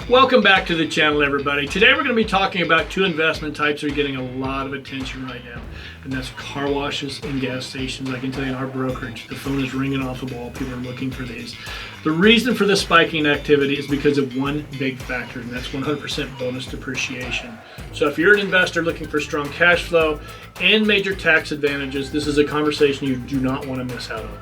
Welcome back to the channel, everybody. Today we're going to be talking about two investment types that are getting a lot of attention right now, and that's car washes and gas stations. I can tell you in our brokerage, the phone is ringing off the wall. People are looking for these. The reason for the spiking activity is because of one big factor, and that's 100% bonus depreciation. So if you're an investor looking for strong cash flow and major tax advantages, this is a conversation you do not want to miss out on.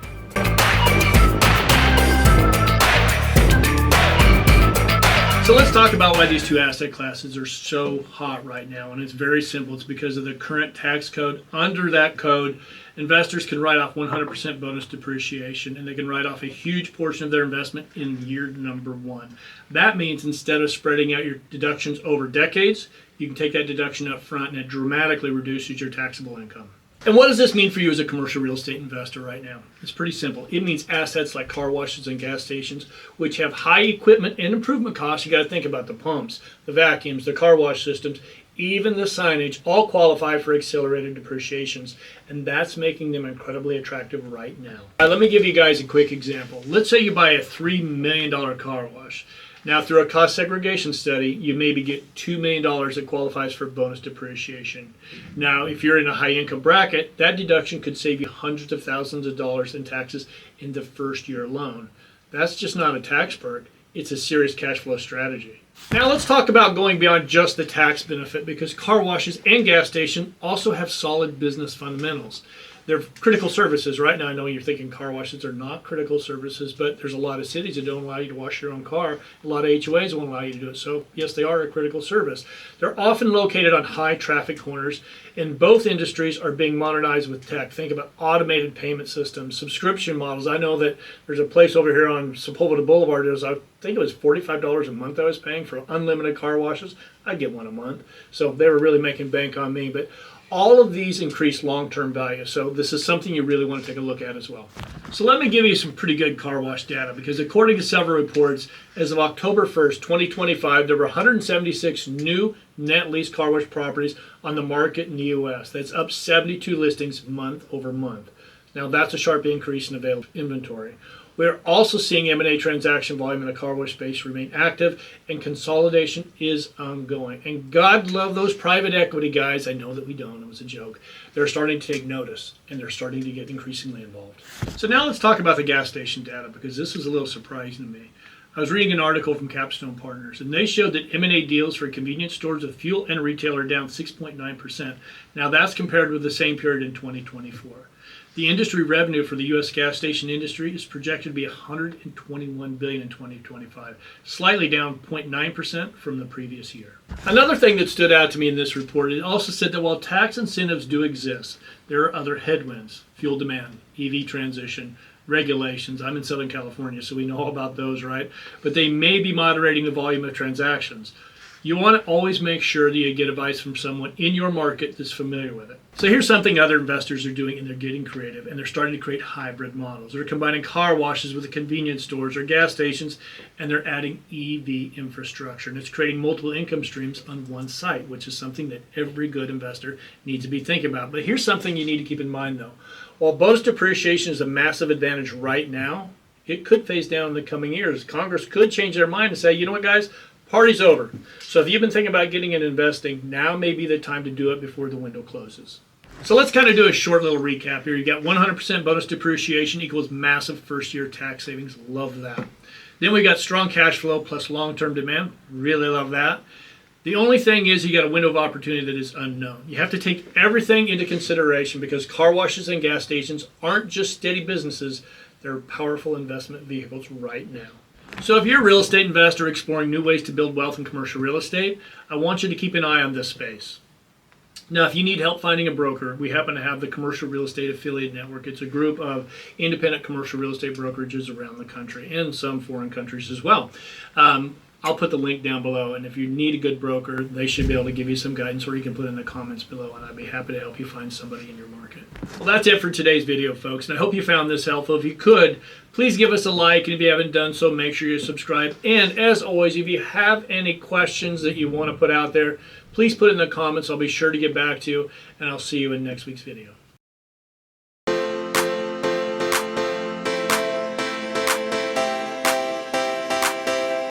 So let's talk about why these two asset classes are so hot right now, and it's very simple. It's because of the current tax code. Under that code, investors can write off 100% bonus depreciation, and they can write off a huge portion of their investment in year number one. That means instead of spreading out your deductions over decades, you can take that deduction up front, and it dramatically reduces your taxable income. And what does this mean for you as a commercial real estate investor right now? It's pretty simple. It means assets like car washes and gas stations, which have high equipment and improvement costs. You got to think about the pumps, the vacuums, the car wash systems, even the signage, all qualify for accelerated depreciations, and that's making them incredibly attractive right now. Let me give you guys a quick example. Let's say you buy a $3 million car wash. Now, through a cost segregation study, you maybe get $2 million that qualifies for bonus depreciation. Now, if you're in a high income bracket, that deduction could save you hundreds of thousands of dollars in taxes in the first year alone. That's just not a tax perk, it's a serious cash flow strategy. Now let's talk about going beyond just the tax benefit, because car washes and gas stations also have solid business fundamentals. They're critical services. Right now, I know you're thinking car washes are not critical services, but there's a lot of cities that don't allow you to wash your own car. A lot of HOAs won't allow you to do it. So yes, they are a critical service. They're often located on high traffic corners, and both industries are being modernized with tech. Think about automated payment systems, subscription models. I know that there's a place over here on Sepulveda Boulevard. I think it was $45 a month I was paying for unlimited car washes. I'd get one a month. So they were really making bank on me. But all of these increase long-term value, so this is something you really want to take a look at as well. So let me give you some pretty good car wash data, because according to several reports, as of October 1st, 2025, there were 176 new net lease car wash properties on the market in the U.S. That's up 72 listings month over month. Now that's a sharp increase in available inventory. We're also seeing M&A transaction volume in the car wash space remain active, and consolidation is ongoing. And God love those private equity guys. I know that we don't. It was a joke. They're starting to take notice, and they're starting to get increasingly involved. So now let's talk about the gas station data, because this was a little surprising to me. I was reading an article from Capstone Partners, and they showed that M&A deals for convenience stores with fuel and retail are down 6.9%. Now that's compared with the same period in 2024. The industry revenue for the U.S. gas station industry is projected to be $121 billion in 2025, slightly down 0.9% from the previous year. Another thing that stood out to me in this report, it also said that while tax incentives do exist, there are other headwinds: fuel demand, EV transition, regulations. I'm in Southern California, so we know all about those, right? But they may be moderating the volume of transactions. You want to always make sure that you get advice from someone in your market that's familiar with it. So here's something other investors are doing, and they're getting creative, and they're starting to create hybrid models. They're combining car washes with the convenience stores or gas stations, and they're adding EV infrastructure. And it's creating multiple income streams on one site, which is something that every good investor needs to be thinking about. But here's something you need to keep in mind, though. While bonus depreciation is a massive advantage right now, it could phase down in the coming years. Congress could change their mind and say, you know what, guys? Party's over. So if you've been thinking about getting in investing, now may be the time to do it before the window closes. So let's kind of do a short little recap here. You got 100% bonus depreciation equals massive first year tax savings. Love that. Then we got strong cash flow plus long-term demand. Really love that. The only thing is you got a window of opportunity that is unknown. You have to take everything into consideration, because car washes and gas stations aren't just steady businesses. They're powerful investment vehicles right now. So if you're a real estate investor exploring new ways to build wealth in commercial real estate, I want you to keep an eye on this space. Now, if you need help finding a broker, we happen to have the Commercial Real Estate Affiliate Network. It's a group of independent commercial real estate brokerages around the country, and some foreign countries as well. I'll put the link down below, and if you need a good broker, they should be able to give you some guidance, or you can put in the comments below, and I'd be happy to help you find somebody in your market. Well, that's it for today's video, folks, and I hope you found this helpful. If you could, please give us a like, and if you haven't done so, make sure you subscribe. And as always, if you have any questions that you want to put out there, please put it in the comments. I'll be sure to get back to you, and I'll see you in next week's video.